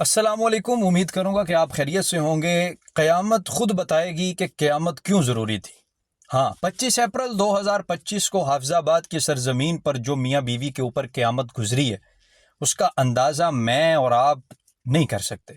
السلام علیکم، امید کروں گا کہ آپ خیریت سے ہوں گے۔ قیامت خود بتائے گی کہ قیامت کیوں ضروری تھی۔ ہاں، 25 اپریل 2025 کو حافظ آباد کی سرزمین پر جو میاں بیوی کے اوپر قیامت گزری ہے، اس کا اندازہ میں اور آپ نہیں کر سکتے۔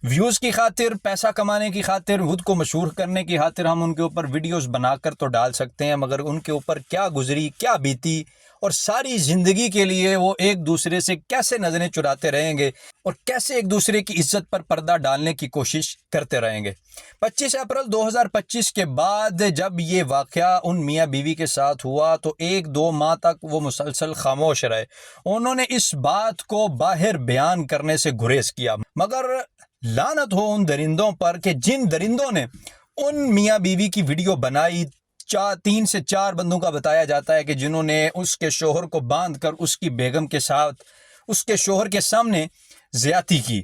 ویوز کی خاطر، پیسہ کمانے کی خاطر، خود کو مشہور کرنے کی خاطر ہم ان کے اوپر ویڈیوز بنا کر تو ڈال سکتے ہیں، مگر ان کے اوپر کیا گزری، کیا بیتی، اور ساری زندگی کے لیے وہ ایک دوسرے سے کیسے نظریں چراتے رہیں گے اور کیسے ایک دوسرے کی عزت پر پردہ ڈالنے کی کوشش کرتے رہیں گے۔ 25 اپریل 2025 کے بعد جب یہ واقعہ ان میاں بیوی کے ساتھ ہوا تو 1-2 ماہ تک وہ مسلسل خاموش رہے۔ انہوں نے اس بات کو باہر بیان کرنے سے گریز کیا، مگر لعنت ہو ان درندوں پر کہ جن درندوں نے ان میاں بیوی کی ویڈیو بنائی۔ 3 سے 4 بندوں کا بتایا جاتا ہے کہ جنہوں نے اس کے شوہر کو باندھ کر اس کی بیگم کے ساتھ اس کے شوہر کے سامنے زیادتی کی،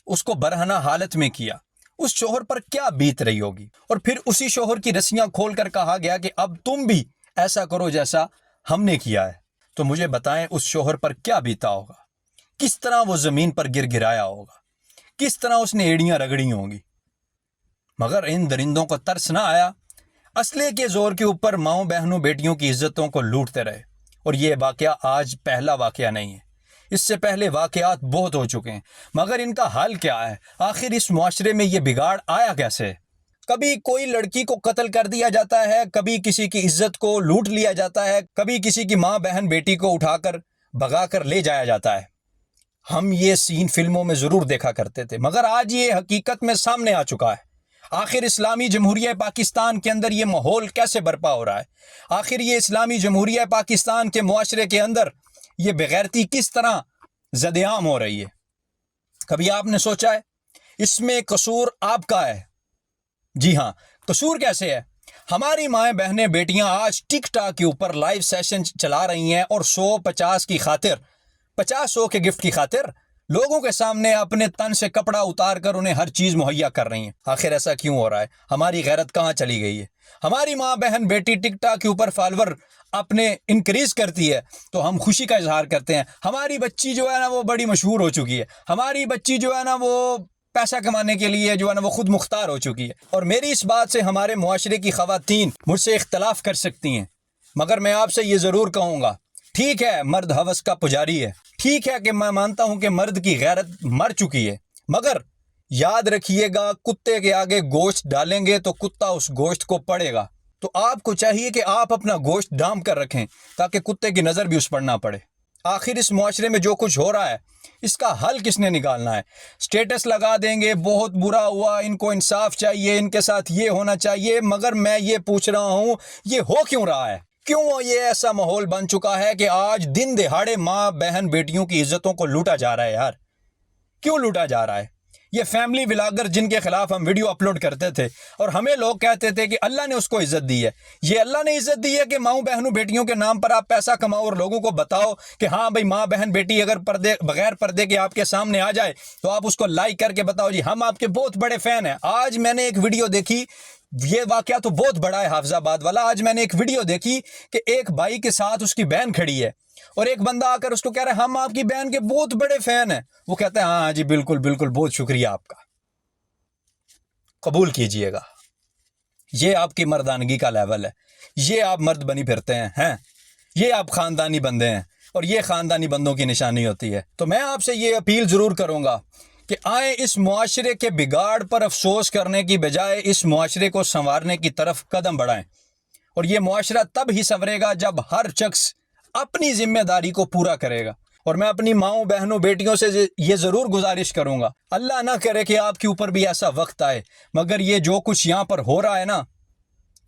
اس کو برہنہ حالت میں کیا۔ اس شوہر پر کیا بیت رہی ہوگی، اور پھر اسی شوہر کی رسیاں کھول کر کہا گیا کہ اب تم بھی ایسا کرو جیسا ہم نے کیا ہے۔ تو مجھے بتائیں اس شوہر پر کیا بیتا ہوگا، کس طرح وہ زمین پر گر گرایا ہوگا، کس طرح اس نے ایڑیاں رگڑی ہوں گی۔ مگر ان درندوں کو ترس نہ آیا، اسلحے کے زور کے اوپر ماؤں بہنوں بیٹیوں کی عزتوں کو لوٹتے رہے۔ اور یہ واقعہ آج پہلا واقعہ نہیں ہے، اس سے پہلے واقعات بہت ہو چکے ہیں، مگر ان کا حل کیا ہے؟ آخر اس معاشرے میں یہ بگاڑ آیا کیسے؟ کبھی کوئی لڑکی کو قتل کر دیا جاتا ہے، کبھی کسی کی عزت کو لوٹ لیا جاتا ہے، کبھی کسی کی ماں بہن بیٹی کو اٹھا کر بھگا کر لے جایا جاتا ہے۔ ہم یہ سین فلموں میں ضرور دیکھا کرتے تھے، مگر آج یہ حقیقت میں سامنے آ چکا ہے۔ آخر اسلامی جمہوریہ پاکستان کے اندر یہ ماحول کیسے برپا ہو رہا ہے؟ آخر یہ اسلامی جمہوریہ پاکستان کے معاشرے کے اندر یہ بغیرتی کس طرح زد عام ہو رہی ہے؟ کبھی آپ نے سوچا ہے اس میں قصور آپ کا ہے؟ جی ہاں، قصور کیسے ہے؟ ہماری مائیں بہنیں بیٹیاں آج ٹک ٹاک کے اوپر لائیو سیشن چلا رہی ہیں اور 100-50 کی خاطر، 50-100 کے گفٹ کی خاطر لوگوں کے سامنے اپنے تن سے کپڑا اتار کر انہیں ہر چیز مہیا کر رہی ہیں۔ آخر ایسا کیوں ہو رہا ہے؟ ہماری غیرت کہاں چلی گئی ہے؟ ہماری ماں بہن بیٹی ٹک ٹاک کے اوپر فالوور اپنے انکریز کرتی ہے تو ہم خوشی کا اظہار کرتے ہیں۔ ہماری بچی جو ہے نا وہ بڑی مشہور ہو چکی ہے، ہماری بچی جو ہے نا وہ پیسہ کمانے کے لیے جو ہے نا وہ خود مختار ہو چکی ہے۔ اور میری اس بات سے ہمارے معاشرے کی خواتین مجھ سے اختلاف کر سکتی ہیں، مگر میں آپ سے یہ ضرور کہوں گا، ٹھیک ہے مرد ہوس کا پجاری ہے، ٹھیک ہے کہ میں مانتا ہوں کہ مرد کی غیرت مر چکی ہے، مگر یاد رکھیے گا کتے کے آگے گوشت ڈالیں گے تو کتا اس گوشت کو پڑے گا۔ تو آپ کو چاہیے کہ آپ اپنا گوشت ڈھام کر رکھیں تاکہ کتے کی نظر بھی اس پر نہ پڑے۔ آخر اس معاشرے میں جو کچھ ہو رہا ہے اس کا حل کس نے نکالنا ہے؟ سٹیٹس لگا دیں گے بہت برا ہوا، ان کو انصاف چاہیے، ان کے ساتھ یہ ہونا چاہیے، مگر میں یہ پوچھ رہا ہوں یہ ہو کیوں رہا ہے؟ کیوں یہ ایسا ماحول بن چکا ہے کہ آج دن دہاڑے ماں بہن بیٹیوں کی عزتوں کو لوٹا جا رہا ہے؟ یار کیوں لوٹا جا رہا ہے؟ یہ فیملی ولاگر جن کے خلاف ہم ویڈیو اپلوڈ کرتے تھے اور ہمیں لوگ کہتے تھے کہ اللہ نے اس کو عزت دی ہے، یہ اللہ نے عزت دی ہے کہ ماؤں بہنوں بیٹیوں کے نام پر آپ پیسہ کماؤ اور لوگوں کو بتاؤ کہ ہاں بھائی ماں بہن بیٹی اگر بغیر پردے کے آپ کے سامنے آ جائے تو آپ اس کو لائک کر کے بتاؤ جی ہم آپ کے بہت بڑے فین ہیں۔ آج میں نے ایک ویڈیو دیکھی، یہ واقعہ تو بہت بڑا ہے حافظ آباد والا۔ آج میں نے ایک ویڈیو دیکھی کہ ایک بھائی کے ساتھ اس کی بہن کھڑی ہے اور ایک بندہ آ کر اس کو کہہ رہا ہے ہم آپ کی بہن کے بہت بڑے فین ہیں۔ وہ کہتا ہے ہاں جی بالکل بالکل، بہت شکریہ آپ کا، قبول کیجئے گا۔ یہ آپ کی مردانگی کا لیول ہے، یہ آپ مرد بنی پھرتے ہیں، یہ آپ خاندانی بندے ہیں اور یہ خاندانی بندوں کی نشانی ہوتی ہے۔ تو میں آپ سے یہ اپیل ضرور کروں گا کہ آئیں اس معاشرے کے بگاڑ پر افسوس کرنے کی بجائے اس معاشرے کو سنوارنے کی طرف قدم بڑھائیں، اور یہ معاشرہ تب ہی سنورے گا جب ہر شخص اپنی ذمہ داری کو پورا کرے گا۔ اور میں اپنی ماؤں بہنوں بیٹیوں سے یہ ضرور گزارش کروں گا، اللہ نہ کرے کہ آپ کے اوپر بھی ایسا وقت آئے، مگر یہ جو کچھ یہاں پر ہو رہا ہے نا،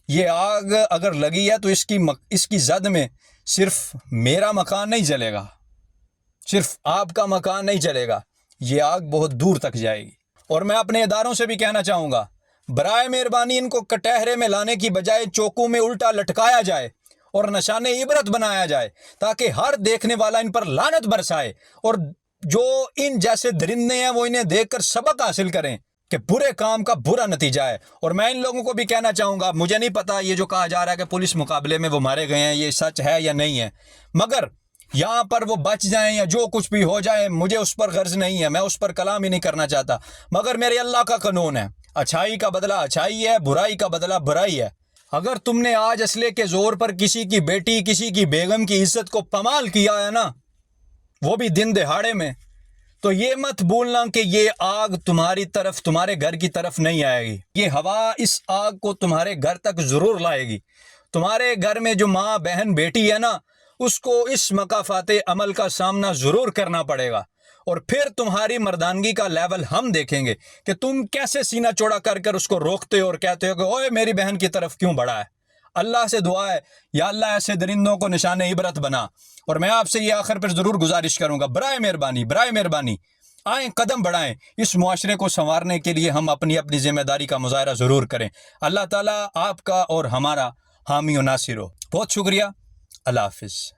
یہ آگ اگر لگی ہے تو اس کی زد میں صرف میرا مکان نہیں جلے گا، صرف آپ کا مکان نہیں جلے گا، یہ آگ بہت دور تک جائے گی۔ اور میں اپنے اداروں سے بھی کہنا چاہوں گا، برائے مہربانی ان کو کٹہرے میں لانے کی بجائے چوکوں میں الٹا لٹکایا جائے اور نشان عبرت بنایا جائے تاکہ ہر دیکھنے والا ان پر لعنت برسائے، اور جو ان جیسے درندے ہیں وہ انہیں دیکھ کر سبق حاصل کریں کہ برے کام کا برا نتیجہ ہے۔ اور میں ان لوگوں کو بھی کہنا چاہوں گا، مجھے نہیں پتا یہ جو کہا جا رہا ہے کہ پولیس مقابلے میں وہ مارے گئے ہیں یہ سچ ہے یا نہیں ہے، مگر یہاں پر وہ بچ جائیں یا جو کچھ بھی ہو جائے مجھے اس پر غرض نہیں ہے، میں اس پر کلام ہی نہیں کرنا چاہتا، مگر میرے اللہ کا قانون ہے، اچھائی کا بدلہ اچھائی ہے، برائی کا بدلہ برائی ہے۔ اگر تم نے آج اسلحے کے زور پر کسی کی بیٹی کسی کی بیگم کی عزت کو پامال کیا ہے نا، وہ بھی دن دہاڑے میں، تو یہ مت بھولنا کہ یہ آگ تمہاری طرف تمہارے گھر کی طرف نہیں آئے گی، یہ ہوا اس آگ کو تمہارے گھر تک ضرور لائے گی۔ تمہارے گھر میں جو ماں بہن بیٹی ہے نا، اس کو اس مقافات عمل کا سامنا ضرور کرنا پڑے گا، اور پھر تمہاری مردانگی کا لیول ہم دیکھیں گے کہ تم کیسے سینہ چوڑا کر کر اس کو روکتے ہو اور کہتے ہو کہ اوئے میری بہن کی طرف کیوں بڑھا ہے۔ اللہ سے دعا ہے یا اللہ ایسے درندوں کو نشان عبرت بنا۔ اور میں آپ سے یہ آخر پر ضرور گزارش کروں گا، برائے مہربانی آئیں قدم بڑھائیں، اس معاشرے کو سنوارنے کے لیے ہم اپنی ذمہ داری کا مظاہرہ ضرور کریں۔ اللہ تعالیٰ آپ کا اور ہمارا حامی و ناصر ہو۔ بہت شکریہ، اللہ حافظ۔